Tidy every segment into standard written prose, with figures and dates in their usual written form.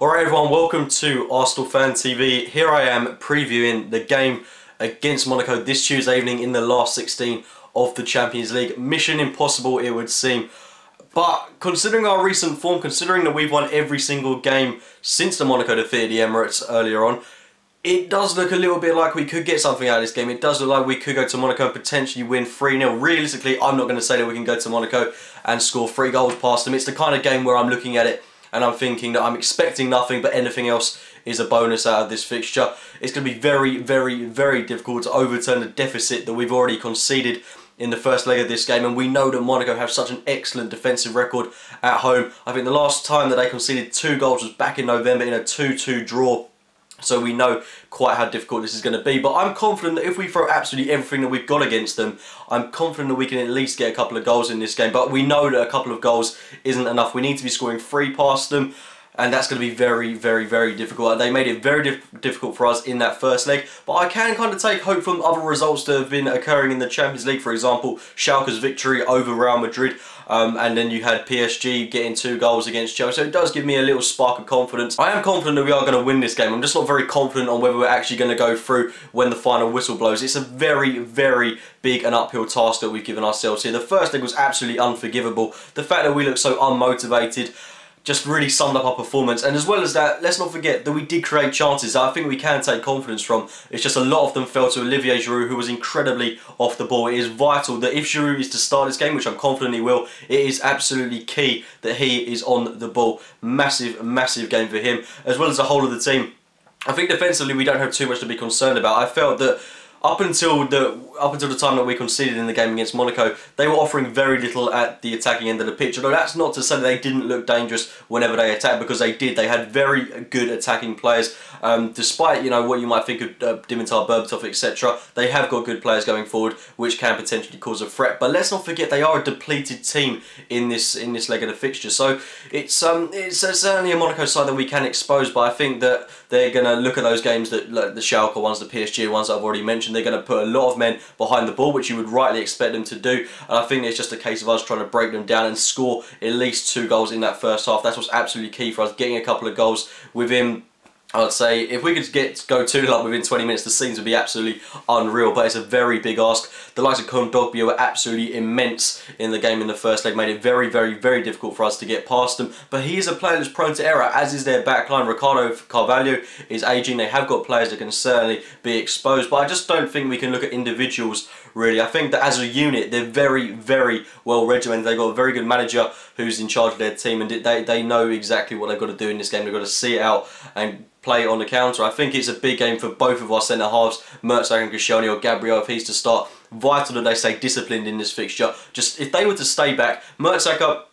Alright everyone, welcome to Arsenal Fan TV. Here I am previewing the game against Monaco this Tuesday evening in the last 16 of the Champions League. Mission impossible it would seem. But considering our recent form, considering that we've won every single game since the Monaco defeated the Emirates earlier on, it does look a little bit like we could get something out of this game. It does look like we could go to Monaco and potentially win 3-0. Realistically, I'm not going to say that we can go to Monaco and score 3 goals past them. It's the kind of game where I'm looking at it and I'm thinking that I'm expecting nothing, but anything else is a bonus out of this fixture. It's going to be very difficult to overturn the deficit that we've already conceded in the first leg of this game, and we know that Monaco have such an excellent defensive record at home. I think the last time that they conceded 2 goals was back in November in a 2-2 draw. So we know quite how difficult this is going to be. But I'm confident that if we throw absolutely everything that we've got against them, I'm confident that we can at least get a couple of goals in this game. But we know that a couple of goals isn't enough. We need to be scoring 3 past them. And that's going to be very difficult. They made it very difficult for us in that first leg. But I can kind of take hope from other results that have been occurring in the Champions League. For example, Schalke's victory over Real Madrid. And then you had PSG getting 2 goals against Chelsea. So it does give me a little spark of confidence. I am confident that we are going to win this game. I'm just not very confident on whether we're actually going to go through when the final whistle blows. It's a very big and uphill task that we've given ourselves here. The first leg was absolutely unforgivable. The fact that we look so unmotivated just really summed up our performance. And as well as that, let's not forget that we did create chances that I think we can take confidence from. It's just a lot of them fell to Olivier Giroud, who was incredibly off the ball. It is vital that if Giroud is to start this game, which I'm confident he will, it is absolutely key that he is on the ball. Massive game for him, as well as the whole of the team. I think defensively we don't have too much to be concerned about. I felt that up until the time that we conceded in the game against Monaco, they were offering very little at the attacking end of the pitch. Although that's not to say that they didn't look dangerous whenever they attacked, because they did. They had very good attacking players. Despite, you know, what you might think of Dimitar Berbatov, etc., they have got good players going forward, which can potentially cause a threat. But let's not forget they are a depleted team in this leg of the fixture. So it's certainly a Monaco side that we can expose. But I think that they're going to look at those games, that like the Schalke ones, the PSG ones that I've already mentioned. They're going to put a lot of men behind the ball, which you would rightly expect them to do. And I think it's just a case of us trying to break them down and score at least 2 goals in that first half. That's what's absolutely key for us, getting a couple of goals within, I'd say, if we could go 2-0 up within 20 minutes, the scenes would be absolutely unreal. But it's a very big ask. The likes of Kondogbia were absolutely immense in the game in the first leg, made it very difficult for us to get past them. But he is a player that's prone to error, as is their backline. Ricardo Carvalho is aging. They have got players that can certainly be exposed, but I just don't think we can look at individuals really. I think that as a unit, they're very well regimented. They've got a very good manager who's in charge of their team, and they know exactly what they've got to do in this game. They've got to see it out and play on the counter. I think it's a big game for both of our centre-halves, Mertesacker and Koscielny, or Gabriel if he's to start. Vital that they stay disciplined in this fixture. Just if they were to stay back, Mertesacker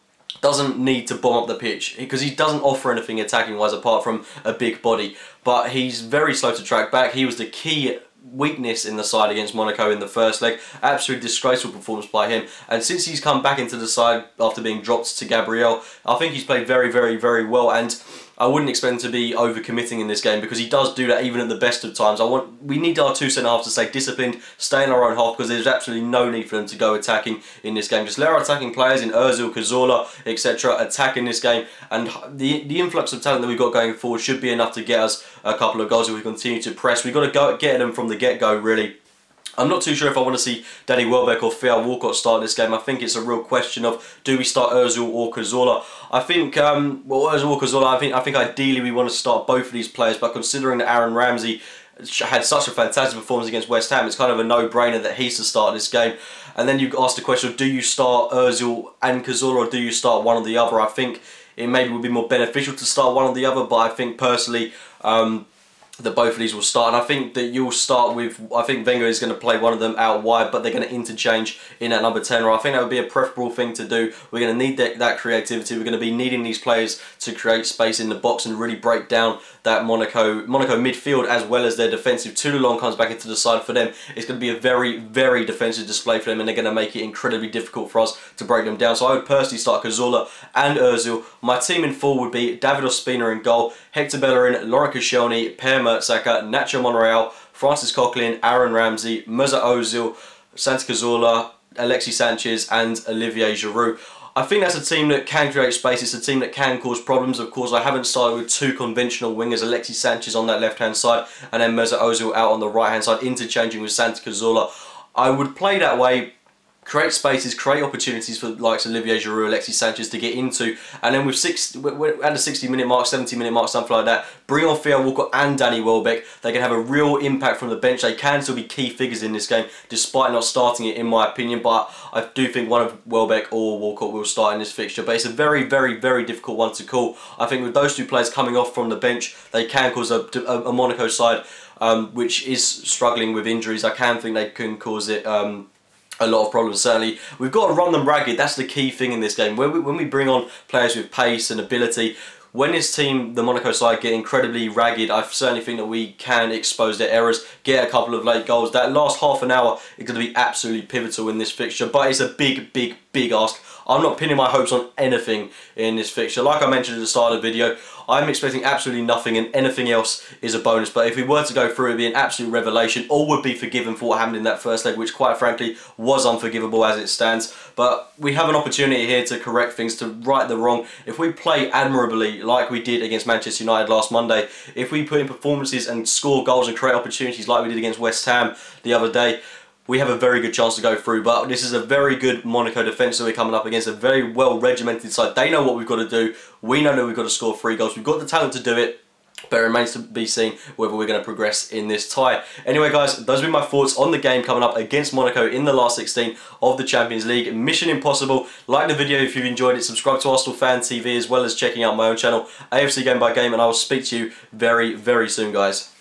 doesn't need to bomb up the pitch because he doesn't offer anything attacking wise apart from a big body, but he's very slow to track back. He was the key weakness in the side against Monaco in the first leg. Absolutely disgraceful performance by him, and since he's come back into the side after being dropped to Gabriel, I think he's played very well, and I wouldn't expect him to be over-committing in this game because he does do that even at the best of times. We need our 2 centre-halves to stay disciplined, stay in our own half, because there's absolutely no need for them to go attacking in this game. Just let our attacking players in Ozil, Cazorla, etc. attack in this game, and the influx of talent that we've got going forward should be enough to get us a couple of goals if we continue to press. We've got to get them from the get-go, really. I'm not too sure if I want to see Danny Welbeck or Theo Walcott start this game. I think it's a real question of, do we start Ozil or Cazorla? I think, well, Ozil or Cazorla, I think ideally we want to start both of these players, but considering that Aaron Ramsey had such a fantastic performance against West Ham, it's kind of a no-brainer that he's to start this game. And then you ask the question of, do you start Ozil and Cazorla, or do you start one or the other? I think it maybe would be more beneficial to start one or the other, but I think personally, that both of these will start, and I think that you'll start with, I think Wenger is going to play one of them out wide, but they're going to interchange in that number 10, or I think that would be a preferable thing to do. We're going to need that creativity. We're going to be needing these players to create space in the box and really break down that Monaco midfield, as well as their defensive. Toulon comes back into the side for them. It's going to be a very defensive display for them, and they're going to make it incredibly difficult for us to break them down. So I would personally start Cazorla and Ozil. My team in full would be David Ospina in goal, Hector Bellerin, Laurent Koscielny, Per Mertesacker, Nacho Monreal, Francis Coquelin, Aaron Ramsey, Mesut Ozil, Santi Cazorla, Alexis Sanchez and Olivier Giroud. I think that's a team that can create space. It's a team that can cause problems. Of course, I haven't started with two conventional wingers, Alexis Sanchez on that left-hand side and then Mesut Ozil out on the right-hand side, interchanging with Santi Cazorla. I would play that way, create spaces, create opportunities for the likes of Olivier Giroud, Alexis Sanchez to get into, and then with at the 60-minute mark, 70-minute mark, something like that, bring on Theo Walcott and Danny Welbeck. They can have a real impact from the bench. They can still be key figures in this game, despite not starting it, in my opinion. But I do think one of Welbeck or Walcott will start in this fixture. But it's a very, very, very difficult one to call. I think with those two players coming off from the bench, they can cause a Monaco side which is struggling with injuries. I can think they can cause it a lot of problems. Certainly we've got to run them ragged. That's the key thing in this game. When we bring on players with pace and ability, when this team, the Monaco side, get incredibly ragged, I certainly think that we can expose their errors, get a couple of late goals. That last half an hour is going to be absolutely pivotal in this fixture, but it's a big, big, big ask. I'm not pinning my hopes on anything in this fixture. Like I mentioned at the start of the video, I'm expecting absolutely nothing, and anything else is a bonus. But if we were to go through, it would be an absolute revelation. All would be forgiven for what happened in that first leg, which quite frankly was unforgivable as it stands. But we have an opportunity here to correct things, to right the wrong. If we play admirably like we did against Manchester United last Monday, if we put in performances and score goals and create opportunities like we did against West Ham the other day, we have a very good chance to go through. But this is a very good Monaco defence that we're coming up against, a very well regimented side. They know what we've got to do. We know that we've got to score 3 goals. We've got the talent to do it, but it remains to be seen whether we're going to progress in this tie. Anyway guys, those have been my thoughts on the game coming up against Monaco in the last 16 of the Champions League. Mission impossible. Like the video if you've enjoyed it. Subscribe to Arsenal Fan TV as well as checking out my own channel, AFC Game by Game, and I will speak to you very, very soon guys.